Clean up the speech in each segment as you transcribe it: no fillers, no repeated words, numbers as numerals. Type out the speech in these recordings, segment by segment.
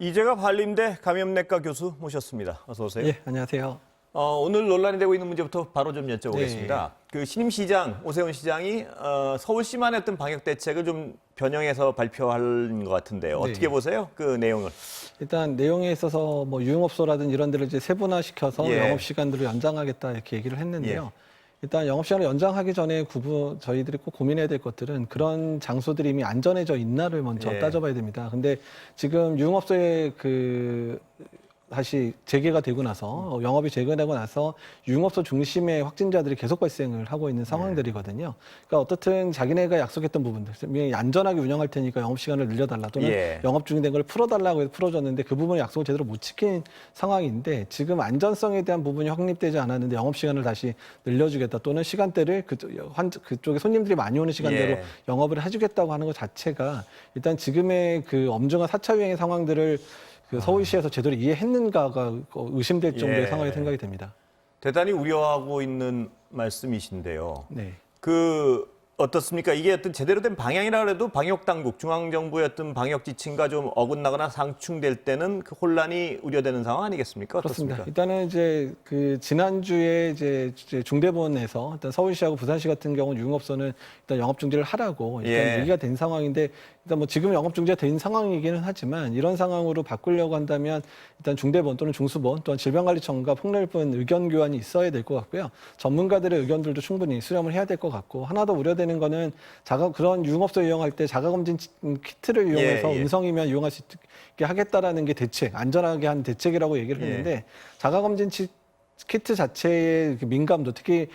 이재갑 한림대 감염내과 교수 모셨습니다. 어서 오세요. 예, 안녕하세요. 오늘 논란이 되고 있는 문제부터 바로 좀 여쭤보겠습니다. 네. 그 신임 시장 오세훈 시장이 서울시만의 어떤 방역 대책을 좀 변형해서 발표한 것 같은데요. 네. 어떻게 보세요? 그 내용을? 일단 내용에 있어서 뭐 유흥업소라든 이런 데를 이제 세분화시켜서 예. 영업 시간들을 연장하겠다 이렇게 얘기를 했는데요. 예. 일단 영업 시간을 연장하기 전에 저희들이 꼭 고민해야 될 것들은 그런 장소들이 이미 안전해져 있나를 먼저 예. 따져봐야 됩니다. 근데 지금 유흥업소의 다시 재개가 되고 나서 영업이 재개되고 나서 유흥업소 중심의 확진자들이 계속 발생을 하고 있는 상황들이거든요. 그러니까 어떻든 자기네가 약속했던 부분들, 안전하게 운영할 테니까 영업 시간을 늘려달라 또는 예. 영업 중인된 걸 풀어달라고 해서 풀어줬는데 그 부분을 약속을 제대로 못 지킨 상황인데 지금 안전성에 대한 부분이 확립되지 않았는데 영업 시간을 다시 늘려주겠다 또는 시간대를 그쪽에 손님들이 많이 오는 시간대로 예. 영업을 해주겠다고 하는 것 자체가 일단 지금의 그 엄중한 4차 유행의 상황들을 서울시에서 제대로 이해했는가가 의심될 정도의 예. 상황이 생각이 됩니다. 대단히 우려하고 있는 말씀이신데요. 네. 어떻습니까? 이게 어떤 제대로 된 방향이라 해도 방역당국, 중앙정부의 어떤 방역 지침과 좀 어긋나거나 상충될 때는 그 혼란이 우려되는 상황 아니겠습니까? 그렇습니다. 어떻습니까? 일단은 이제 그 지난주에 이제 중대본에서 일단 서울시하고 부산시 같은 경우는 유흥업소는 일단 영업 중지를 하라고 일단 예. 얘기가 된 상황인데 일단 뭐 지금 영업 중지가 된 상황이기는 하지만 이런 상황으로 바꾸려고 한다면 일단 중대본 또는 중수본 또는 질병관리청과 폭넓은 의견 교환이 있어야 될 것 같고요. 전문가들의 의견들도 충분히 수렴을 해야 될 것 같고 하나 더 우려되는 거는 그런 유흥업소 이용할 때 자가검진 키트를 이용해서 예. 음성이면 이용할 수 있게 하겠다라는 게 대책, 안전하게 한 대책이라고 얘기를 했는데 자가검진 키트 자체의 민감도 특히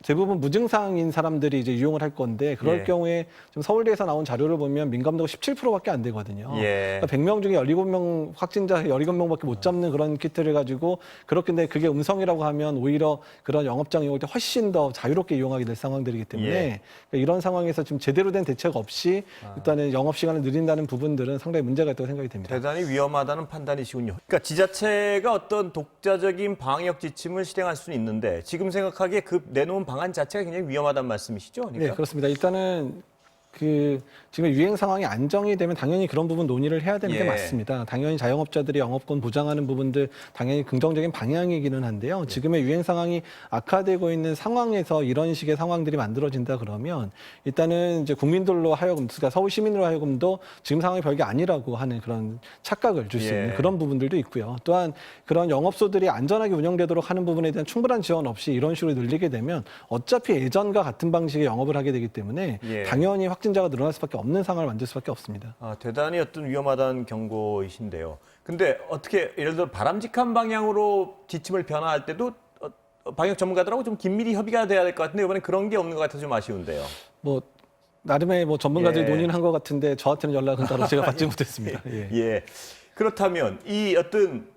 대부분 무증상인 사람들이 이제 이용을 할 건데 그럴 예. 경우에 좀 서울대에서 나온 자료를 보면 민감도가 17%밖에 안 되거든요. 예. 그러니까 100명 중에 17명 확진자 17명밖에 못 잡는 그런 키트를 가지고 그렇게 그게 음성이라고 하면 오히려 그런 영업장 이용할 때 훨씬 더 자유롭게 이용하게 될 상황들이기 때문에 예. 그러니까 이런 상황에서 지금 제대로 된 대책 없이 일단은 영업 시간을 늘린다는 부분들은 상당히 문제가 있다고 생각이 됩니다. 대단히 위험하다는 판단이시군요. 그러니까 지자체가 어떤 독자적인 방역 지침을 실행할 수는 있는데 지금 생각하기에 그 내놓은 방안 자체가 굉장히 위험하다는 말씀이시죠? 그러니까? 네, 그렇습니다. 일단은 지금 유행 상황이 안정이 되면 당연히 그런 부분 논의를 해야 되는 게 예. 맞습니다. 당연히 자영업자들이 영업권 보장하는 부분들 당연히 긍정적인 방향이기는 한데요. 지금의 유행 상황이 악화되고 있는 상황에서 이런 식의 상황들이 만들어진다 그러면 일단은 이제 국민들로 하여금, 그러니까 서울 시민으로 하여금도 지금 상황이 별게 아니라고 하는 그런 착각을 줄 수 예. 있는 그런 부분들도 있고요. 또한 그런 영업소들이 안전하게 운영되도록 하는 부분에 대한 충분한 지원 없이 이런 식으로 늘리게 되면 어차피 예전과 같은 방식의 영업을 하게 되기 때문에 예. 당연히 확진자가 늘어날 수밖에 없는 상황을 만들 수밖에 없습니다. 대단히 어떤 위험하다는 경고이신데요. 근데 어떻게 예를 들어 바람직한 방향으로 지침을 변화할 때도 방역 전문가들하고 좀 긴밀히 협의가 돼야 될 것 같은데 이번에 그런 게 없는 것 같아서 좀 아쉬운데요. 뭐 나름의 뭐 전문가들이 예. 논의는 한 것 같은데 저한테는 연락은 따로 제가 받지 못했습니다. 예. 예. 그렇다면 이 어떤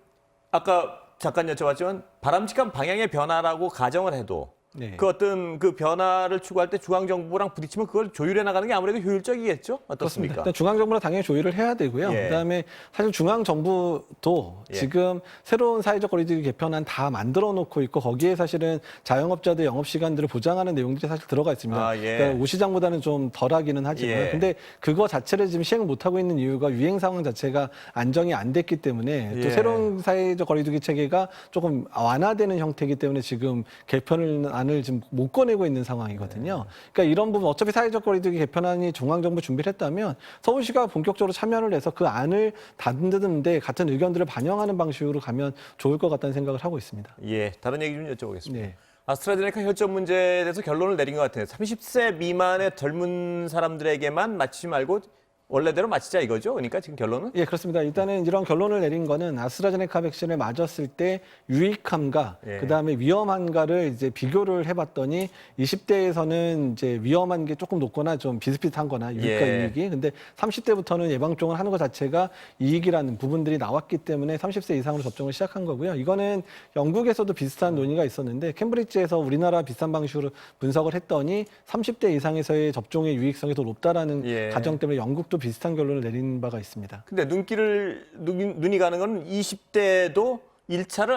아까 잠깐 여쭤봤지만 바람직한 방향의 변화라고 가정을 해도 네. 그 어떤 그 변화를 추구할 때 중앙정부랑 부딪히면 그걸 조율해 나가는 게 아무래도 효율적이겠죠? 어떻습니까? 일단 중앙정부는 당연히 조율을 해야 되고요. 예. 그다음에 사실 중앙정부도 예. 지금 새로운 사회적 거리두기 개편안 다 만들어 놓고 있고 거기에 사실은 자영업자들 영업 시간들을 보장하는 내용들이 사실 들어가 있습니다. 예. 그러니까 오 시장보다는 좀 덜하기는 하지만 예. 근데 그거 자체를 지금 시행을 못 하고 있는 이유가 유행 상황 자체가 안정이 안 됐기 때문에 예. 또 새로운 사회적 거리두기 체계가 조금 완화되는 형태이기 때문에 지금 개편안을 지금 못 꺼내고 있는 상황이거든요. 그러니까 이런 부분 어차피 사회적 거리두기 개편안이 중앙정부 준비를 했다면 서울시가 본격적으로 참여를 해서 그 안을 다듬는데 같은 의견들을 반영하는 방식으로 가면 좋을 것 같다는 생각을 하고 있습니다. 예, 다른 얘기 좀 여쭤보겠습니다. 네. 아스트라제네카 혈전 문제에 대해서 결론을 내린 것 같아요. 30세 미만의 젊은 사람들에게만 맞추지 말고 원래대로 맞히자 이거죠? 그러니까 지금 결론은? 예, 그렇습니다. 일단은 이런 결론을 내린 거는 아스트라제네카 백신을 맞았을 때 유익함과 예. 그다음에 위험한가를 이제 비교를 해봤더니 20대에서는 이제 위험한 게 조금 높거나 좀 비슷비슷한 거나 유익과 예. 이익이. 근데 30대부터는 예방접종을 하는 것 자체가 이익이라는 부분들이 나왔기 때문에 30세 이상으로 접종을 시작한 거고요. 이거는 영국에서도 비슷한 논의가 있었는데 캠브리지에서 우리나라 비슷한 방식으로 분석을 했더니 30대 이상에서의 접종의 유익성이 더 높다라는 예. 가정 때문에 영국도 비슷한 결론을 내린 바가 있습니다. 근데 눈이 가는 건 20대도 1차를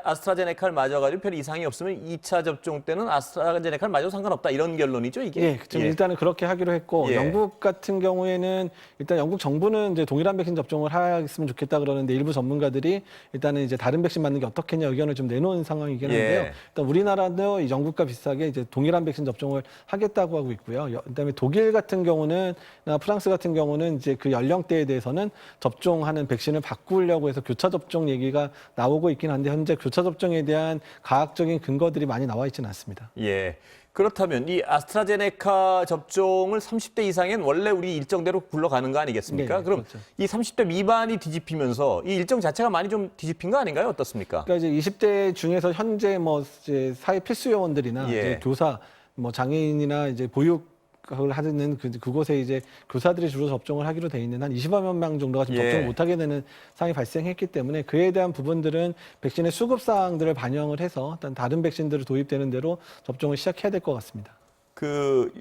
아스트라제네카를 맞아가지고 별 이상이 없으면 2차 접종 때는 아스트라제네카를 맞아도 상관없다 이런 결론이죠 이게? 예, 좀 일단은 그렇게 하기로 했고 예. 영국 같은 경우에는 일단 영국 정부는 이제 동일한 백신 접종을 했으면 좋겠다 그러는데 일부 전문가들이 일단은 이제 다른 백신 맞는 게 어떻겠냐 의견을 좀 내놓은 상황이긴 한데요. 예. 일단 우리나라도 이 영국과 비슷하게 이제 동일한 백신 접종을 하겠다고 하고 있고요. 그다음에 독일 같은 경우는 프랑스 같은 경우는 이제 그 연령대에 대해서는 접종하는 백신을 바꾸려고 해서 교차 접종 얘기가 나오고 있긴 한데 현재 교차 접종에 대한 과학적인 근거들이 많이 나와 있지는 않습니다. 예. 그렇다면 이 아스트라제네카 접종을 30대 이상엔 원래 우리 일정대로 굴러가는 거 아니겠습니까? 네, 그럼 그렇죠. 이 30대 미만이 뒤집히면서 이 일정 자체가 많이 좀 뒤집힌 거 아닌가요? 어떻습니까? 그러니까 이제 20대 중에서 현재 뭐 이제 사회 필수 요원들이나 예. 이제 교사, 뭐 장애인이나 이제 보육을 하는 그곳에 이제 교사들이 주로 접종을 하기로 돼 있는 한 20만 명 정도가 지금 예. 접종을 못하게 되는 상황이 발생했기 때문에 그에 대한 부분들은 백신의 수급 사항들을 반영을 해서 일단 다른 백신들을 도입되는 대로 접종을 시작해야 될 것 같습니다. 그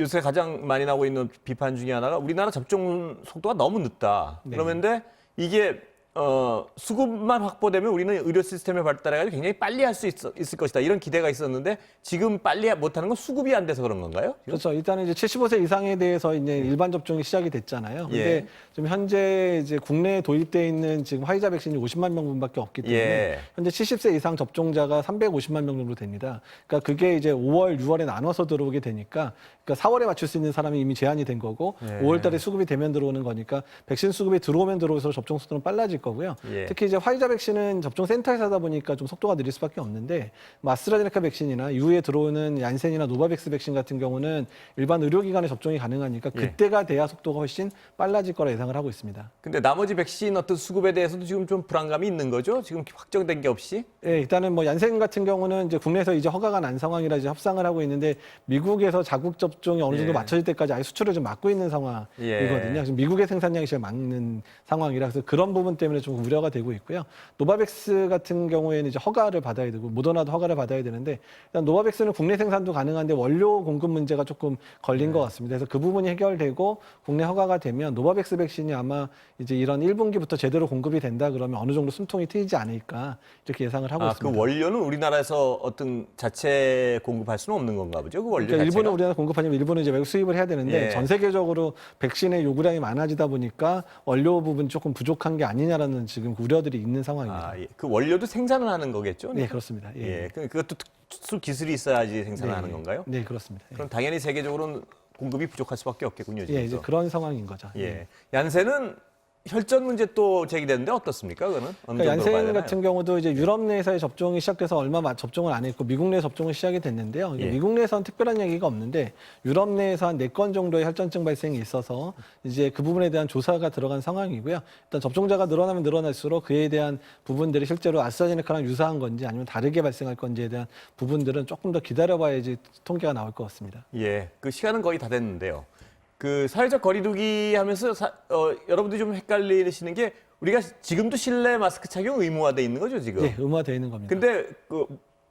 요새 가장 많이 나오고 있는 비판 중에 하나가 우리나라 접종 속도가 너무 늦다. 네. 그러는데 이게 수급만 확보되면 우리는 의료 시스템의 발달해가지고 굉장히 빨리 할 수 있을 것이다. 이런 기대가 있었는데 지금 빨리 못하는 건 수급이 안 돼서 그런 건가요? 그렇죠. 일단은 이제 75세 이상에 대해서 이제 일반 접종이 시작이 됐잖아요. 근데 예. 지금 현재 이제 국내에 도입돼 있는 지금 화이자 백신이 50만 명분밖에 없기 때문에 예. 현재 70세 이상 접종자가 350만 명 정도 됩니다. 그러니까 그게 이제 5월, 6월에 나눠서 들어오게 되니까 그러니까 4월에 맞출 수 있는 사람이 이미 제한이 된 거고 예. 5월 달에 수급이 되면 들어오는 거니까 백신 수급이 들어오면 들어올수록 접종 속도는 빨라질 거고요. 예. 특히 이제 화이자 백신은 접종 센터에서 하다 보니까 좀 속도가 느릴 수밖에 없는데 뭐 아스트라제네카 백신이나 이후에 들어오는 얀센이나 노바백스 백신 같은 경우는 일반 의료기관에 접종이 가능하니까 예. 그때가 돼야 속도가 훨씬 빨라질 거라 예상을 하고 있습니다. 근데 나머지 백신 어떤 수급에 대해서도 지금 좀 불안감이 있는 거죠? 지금 확정된 게 없이? 예, 일단은 뭐 얀센 같은 경우는 이제 국내에서 이제 허가가 난 상황이라 이제 협상을 하고 있는데 미국에서 자국 접종이 어느 정도 예. 맞춰질 때까지 아예 수출을 좀 막고 있는 상황이거든요. 지금 미국의 생산량이 제일 막는 상황이라 그래서 그런 부분 때문에 좀 우려가 되고 있고요. 노바백스 같은 경우에는 이제 허가를 받아야 되고 모더나도 허가를 받아야 되는데 일단 노바백스는 국내 생산도 가능한데 원료 공급 문제가 조금 걸린 것 같습니다. 그래서 그 부분이 해결되고 국내 허가가 되면 노바백스 백신이 아마 이제 이런 1분기부터 제대로 공급이 된다 그러면 어느 정도 숨통이 트이지 않을까 이렇게 예상을 하고 있습니다. 그 원료는 우리나라에서 어떤 자체 공급할 수는 없는 건가 보죠? 그 원료 그러니까 자체가? 일본은 우리나라 공급하냐면 일본은 이제 외국 수입을 해야 되는데 예. 전 세계적으로 백신의 요구량이 많아지다 보니까 원료 부분 조금 부족한 게 아니냐라는 지금 우려들이 있는 상황입니다. 예. 그 원료도 생산을 하는 거겠죠? 네, 그렇습니다. 예. 예. 그것도 특수 기술이 있어야지 생산을 네. 하는 건가요? 네, 그렇습니다. 예. 그럼 당연히 세계적으로는 공급이 부족할 수밖에 없겠군요. 지금. 예, 이제 그런 상황인 거죠. 예. 얀센은 혈전 문제 또 제기되는데 어떻습니까? 그거는 어느 그러니까 정도 봐야 얀센 되나요? 같은 경우도 이제 유럽 내에서의 접종이 시작돼서 얼마 접종을 안 했고 미국 내 접종이 시작이 됐는데요. 예. 미국 내에서는 특별한 얘기가 없는데 유럽 내에서 한 4건 정도의 혈전증 발생이 있어서 이제 그 부분에 대한 조사가 들어간 상황이고요. 일단 접종자가 늘어나면 늘어날수록 그에 대한 부분들이 실제로 아스트라제네카랑 유사한 건지 아니면 다르게 발생할 건지에 대한 부분들은 조금 더 기다려봐야지 통계가 나올 것 같습니다. 예. 그 시간은 거의 다 됐는데요. 그 사회적 거리두기 하면서 여러분들이 좀 헷갈리시는 게 우리가 지금도 실내 마스크 착용 의무화돼 있는 거죠, 지금? 예, 의무화되어 있는 겁니다. 근데 그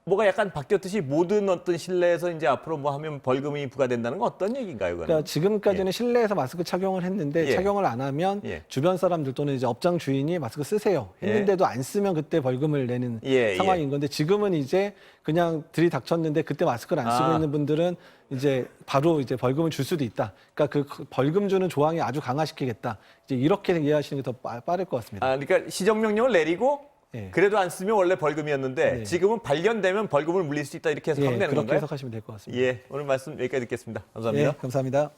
뭐가 약간 바뀌었듯이 모든 어떤 실내에서 이제 앞으로 뭐 하면 벌금이 부과된다는 건 어떤 얘기인가요, 그거는? 그러니까 지금까지는 실내에서 마스크 착용을 했는데 예. 착용을 안 하면 예. 주변 사람들 또는 이제 업장 주인이 마스크 쓰세요 했는데도 안 쓰면 그때 벌금을 내는 예, 상황인 건데 지금은 이제 그냥 들이닥쳤는데 그때 마스크를 안 쓰고 아. 있는 분들은 이제 바로 이제 벌금을 줄 수도 있다. 그러니까 그 벌금 주는 조항이 아주 강화시키겠다. 이제 이렇게 이해하시는 게 더 빠를 것 같습니다. 그러니까 시정명령을 내리고 예. 그래도 안 쓰면 원래 벌금이었는데 네. 지금은 발견되면 벌금을 물릴 수 있다 이렇게 해석하면 예, 되는 그렇게 건가요? 해석하시면 될 것 같습니다. 예, 오늘 말씀 여기까지 듣겠습니다. 감사합니다. 예, 감사합니다.